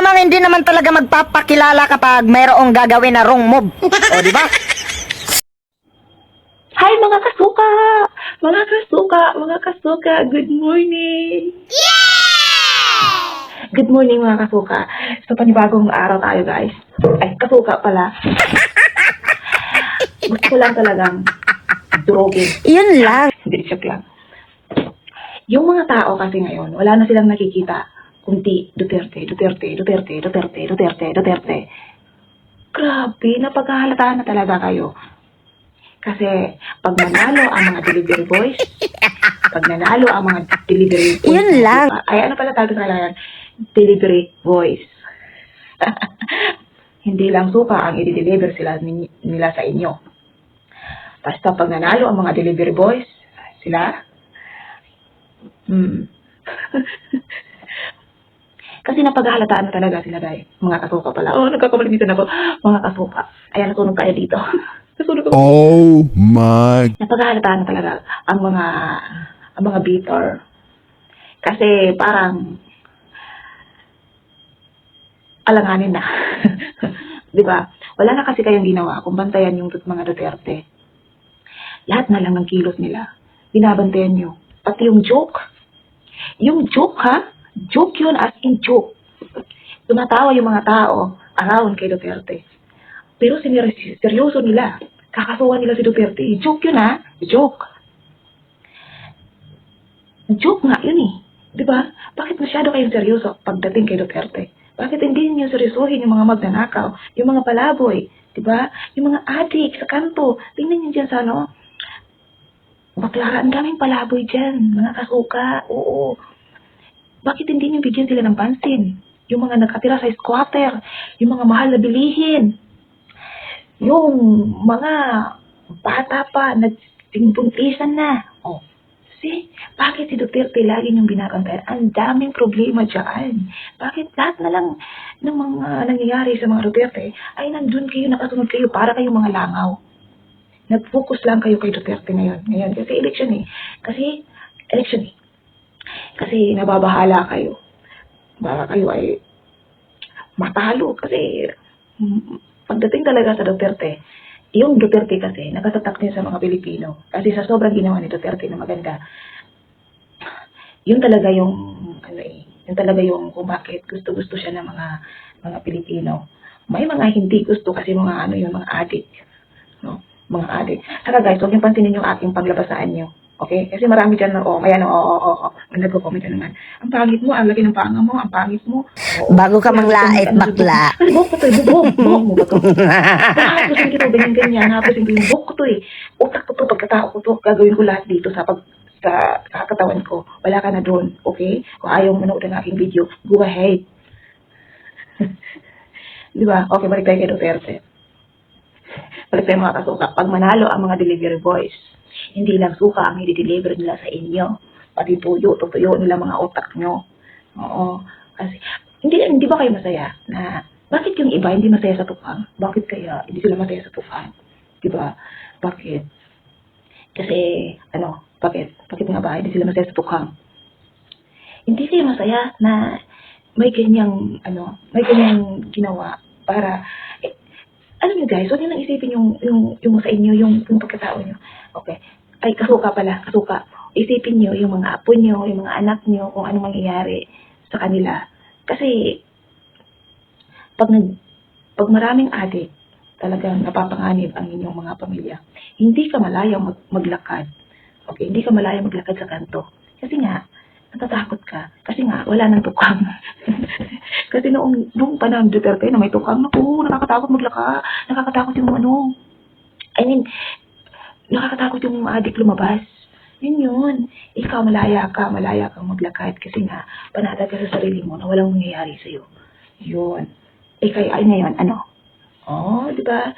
Namang hindi naman talaga magpapakilala kapag mayroong gagawin na wrong move. O, di ba? Hi mga kasuka! Mga kasuka! Mga kasuka! Good morning! Good morning mga kasuka! Sa panibagong araw tayo guys. Ay, kasuka pala. Gusto ko lang talagang durogin. Yun lang. Hindi, joke lang. Yung mga tao kasi ngayon, wala na silang nakikita kundi Duterte, Duterte, Duterte, Duterte, Duterte, Duterte. Grabe, napaghahalataan na talaga kayo. Kasi pag nanalo ang mga delivery boys, pag nanalo ang mga delivery boys, Yun lang. ay ano pala tawag sa kailangan? Delivery boys. Hindi lang suka ang i-deliver nila sa inyo. Basta pag nanalo ang mga delivery boys, sila, kasi napaghahalataan na talaga sila guys. Mga kasuka pala. Oh, nagkakamalitan ako. Mga kasuka. Ayan, nasunog tayo dito. Nasunog ako. Oh my. Napaghahalataan na talaga ang mga bitter. Kasi parang alanganin na. Di ba? Wala na kasi kayong ginawa kung bantayan yung mga Duterte. Lahat na lang ng kilos nila. Binabantayan nyo. Pati yung joke. Yung joke ha? Joke yun as in joke. Tumatawa yung mga tao around kay Duterte. Pero seryoso nila. Kakasuhan nila si Duterte. Joke yun ha? Joke. Joke nga yun eh. Diba? Bakit masyado kayong seryoso pagdating kay Duterte? Bakit hindi niyo seryosohin yung mga magnanakaw, yung mga palaboy, diba? Yung mga adik sa kanto. Tingnan niyo dyan sa ano. Baklara, ang daming palaboy dyan. Mga kasuka. Oo. Bakit hindi niyo bigyan sila ng pansin? Yung mga nakatira sa squatter, yung mga mahal na bilihin, yung mga bata pa, nagbuntisan na. Oh, see, bakit si Duterte lagi niyong binabantayan? Ang daming problema dyan. Bakit lahat na lang ng mga nangyayari sa mga Duterte ay nandun kayo, nakasunod kayo para kayong mga langaw? Nag-focus lang kayo kay Duterte ngayon. Kasi election eh. Kasi election eh. Kasi nababahala kayo. Baka kayo ay matalo. Kasi pagdating talaga sa Duterte, yung Duterte kasi, nakatatak niya sa mga Pilipino. Kasi sa sobrang ginawa ni Duterte na maganda, yun talaga yung, yun talaga yung kung bakit gusto-gusto siya ng mga Pilipino. May mga hindi gusto kasi mga yung mga adik. No? Mga adik. Saka guys, huwag niyo pansinin yung aking paglabasaan niyo. Okay? Kasi marami dyan na, nagko-comment na naman. Ang pangit mo, ang laki ng panga mo, ang pangit mo. Bago ka manglait, bakla. Ano, buk ko to, buk mo ba to? Hapusin ko to, ganyan, hapusin ko yung buk ko to eh. Utak ko to, pagkatao ko to, gagawin ko lahat dito sa katawan ko. Wala ka na doon, okay? Kung ayaw manood ng aking video, go ahead. Di ba? Okay, balik tayo kay Duterte. Balik tayo mga kasuka. Pag manalo ang mga delivery boys, hindi lang suka ang i-deliver nila sa inyo. Pati tuyo nila mga utak nyo. Oo. Kasi, hindi ba kayo masaya na, bakit yung iba hindi masaya sa tukang? Bakit kaya hindi sila masaya sa tukang? Diba? Bakit? Kasi, bakit nga ba hindi sila masaya sa tukang? Hindi kayo masaya na may ganyang ginawa para, alam nyo guys, huwag nyo lang isipin yung sa inyo, yung pagkatao nyo. Okay. Ay, kasuka pala, kasuka. Isipin nyo yung mga apo nyo, yung mga anak nyo, kung anong mangyayari sa kanila. Kasi, pag maraming adik, talagang napapanganib ang inyong mga pamilya. Hindi ka malayang maglakad. Okay, hindi ka malayang maglakad sa kanto. Kasi nga, natatakot ka. Kasi nga, wala nang tukang. Kasi noong panahon Duterte na may tukang, nakakatakot maglakad. Nakakatakot yung nakakatakot yung adik lumabas. Yun. Ikaw, malaya kang maglakad. Kasi nga, panatag ka sa sarili mo na walang mangyayari sa'yo. Yun. Kaya ngayon, di ba?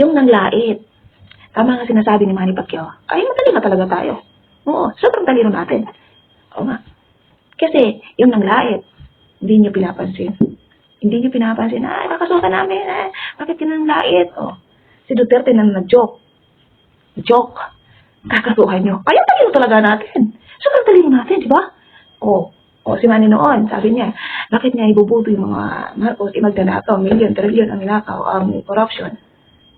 Yung nanglait. Tama nga sinasabi ni Manny Pacquiao. Ay, matalino talaga tayo. Oo, sobrang talino natin. Oo nga. Kasi, yung nanglait, hindi niyo pinapansin. Hindi niyo pinapansin, kakasuka namin, bakit yun nanglait? Oh, si Duterte na nag-joke. Kakasuhan nyo. Kaya talino talaga natin. Sobrang talino natin, di ba? Oh, O si Manny noon, sabi niya, bakit niya ibubuto yung mga Marcos, magnanakaw, milyon, trilyon ang ninakaw, ang corruption.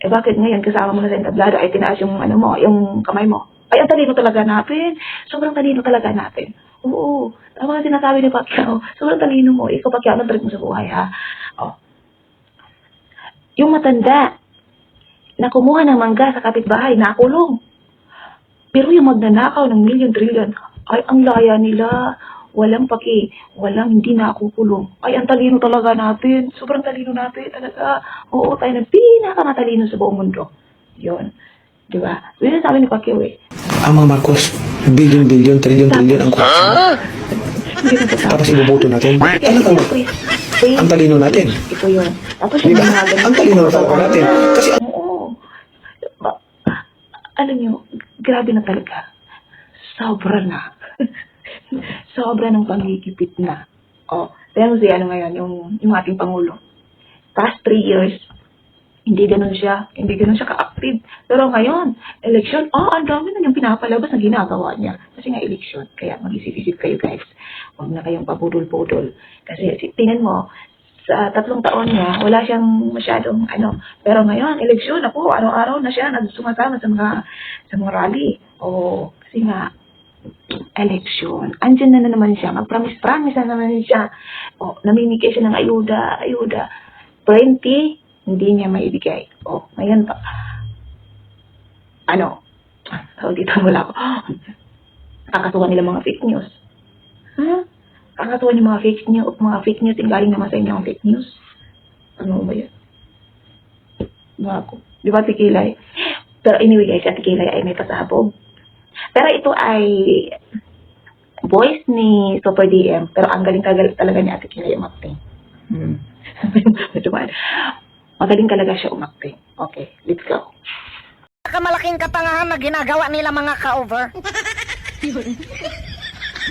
Eh bakit ngayon kasama mo na sa entablado ay tinaas yung ano mo, yung kamay mo? Ay, ang talino talaga natin. Sobrang talino talaga natin. Oo, tama ang sinasabi ni Pacquiao. Sobrang talino mo. Ikaw, Pacquiao, anong trip mo sa buhay, ha? O. Yung matanda, na kumuha ng mangga sa kapitbahay, nakulong. Pero yung magnanakaw ng milyon, trilyon, ay, ang laya nila. Walang hindi na kukulong. Ay, ang talino talaga natin. Sobrang talino natin talaga. Oo, tayo na pinakamatalino sa buong mundo. Yun. Diba? Yun ang sabi ni Pacquiao eh. Ang mga Marcos, billion, trillion ang corruption. Hindi na totoo. Tapos ibubuto natin. Ano ang talino natin. Ito yun. Tapos Di yung ba? mga ganun. Ang talino na talaga natin. Kasi Oo. Alam nyo, grabe na talaga. Sobra na. Sobra ng pangigipit na. O, pero si ano ngayon, yung ating Pangulo. Past 3 years, hindi ganun siya ka-active. Pero ngayon, election, ang dami na yung pinapalabas na ginagawa niya. Kasi nga election, kaya mag-isip-isip kayo guys. Huwag na kayong pabudol-budol. Kasi tingnan mo, sa 3 taon niya, wala siyang masyadong Pero ngayon, eleksyon, ako, araw-araw na siya nagsumasama sa mga rally. Kasi nga, election. Andyan na naman siya. Mag-promise na naman siya. Namimigay siya ng ayuda. 20, hindi niya maibigay. Ngayon pa. Dito wala ko. Kakatuwa nila mga fake news. Kakatuwa niyo mga fake news, yung galing naman sa inyo ang fake news. Ano ba yan? Di ba, Tikilay? Pero anyway guys, Tikilay ay may pasabog. Pero ito ay voice ni Super DM. Pero ang galing talaga ni Ate Kilay umakting. Magaling talaga siya umakting. Okay, let's go. Malaking katangahan na ginagawa nila mga ka-over.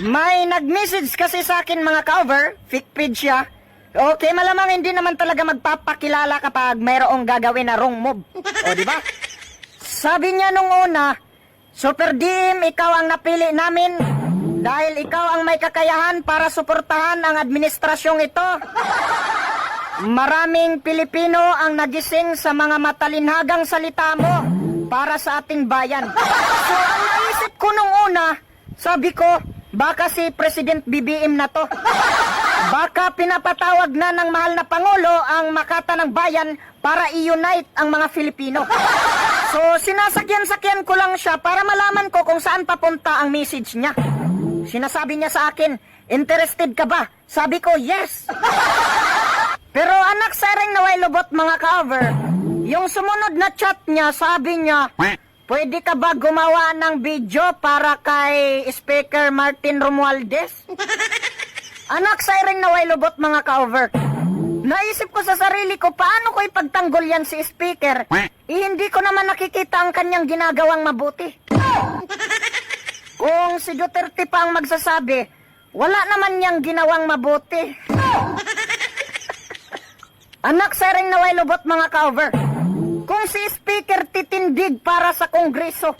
May nag-message kasi sa akin mga ka-over, fake page siya. Okay, malamang hindi naman talaga magpapakilala kapag mayroong gagawin na wrong move. O, di ba? Sabi niya nung una, Super DM, ikaw ang napili namin dahil ikaw ang may kakayahan para suportahan ang administrasyong ito. Maraming Pilipino ang nagising sa mga matalinhagang salita mo para sa ating bayan. So, ang naisip ko nung una, sabi ko, baka si President BBM na to. Baka pinapatawag na ng mahal na Pangulo ang Makata ng Bayan para i-unite ang mga Filipino. So, sinasakyan-sakyan ko lang siya para malaman ko kung saan papunta ang message niya. Sinasabi niya sa akin, interested ka ba? Sabi ko, yes. Pero anak sareng naway lubot mga ka-over, yung sumunod na chat niya, sabi niya, pwede ka ba gumawa ng video para kay Speaker Martin Romualdez? Anak sareng naway lubot mga ka-over. Naisip ko sa sarili ko, paano ko ipagtanggol yan si Speaker? Hindi ko naman nakikita ang kanyang ginagawang mabuti. Kung si Duterte pa ang magsasabi, wala naman niyang ginawang mabuti. Anak sareng naway lubot mga ka-over. Kung si Speaker titindig para sa Kongreso,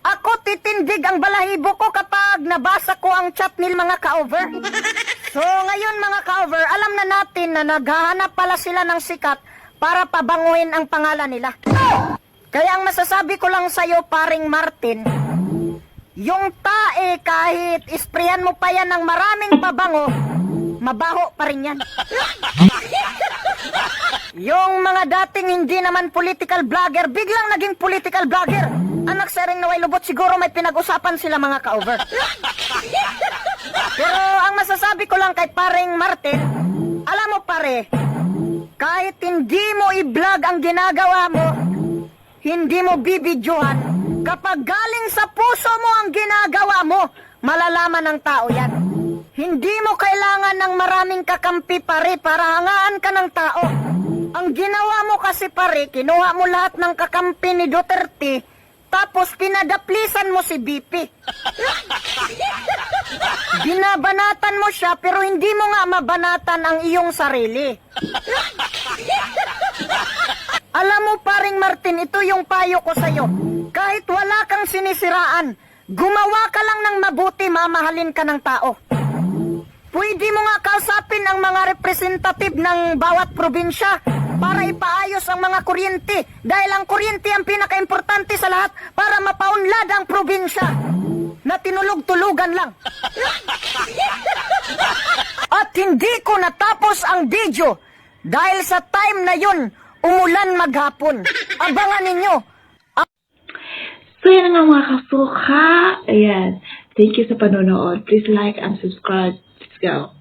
ako titindig ang balahibo ko kapag nabasa ko ang chat nil mga ka-over. So ngayon mga ka-over, alam na natin na naghahanap pala sila ng sikat para pabanguhin ang pangalan nila. Kaya ang masasabi ko lang sa'yo paring Martin, yung tae kahit isprayan mo pa yan ng maraming pabango, mabaho pa rin yan. Yung mga dating hindi naman political vlogger, biglang naging political vlogger. Anak sareng naway lubot, siguro may pinag-usapan sila mga ka-over. Pero ang masasabi ko lang kay paring Martin, alam mo pare, kahit hindi mo i-vlog ang ginagawa mo, hindi mo bibidyohan, kapag galing sa puso mo ang ginagawa mo, malalaman ng tao yan. Hindi mo kailangan ng maraming kakampi pare para hangaan ka ng tao. Ang ginawa mo kasi pare, kinuha mo lahat ng kakampi ni Duterte, tapos pinadaplisan mo si BP. Binabanatan mo siya pero hindi mo nga mabanatan ang iyong sarili. Alam mo paring Martin, ito yung payo ko sa'yo. Kahit wala kang sinisiraan, gumawa ka lang ng mabuti, mamahalin ka ng tao. Pwede mo nga kausapin ang mga representative ng bawat probinsya para ipaayos ang mga kuryente dahil ang kuryente ang pinakaimportante sa lahat para mapaunlad ang probinsya na tinulog-tulugan lang. At hindi ko natapos ang video dahil sa time na yun, umulan maghapon. Abangan ninyo. So, yan nga mga kasuka. Ayan. Thank you sa panonood. Please like and subscribe. Let's go.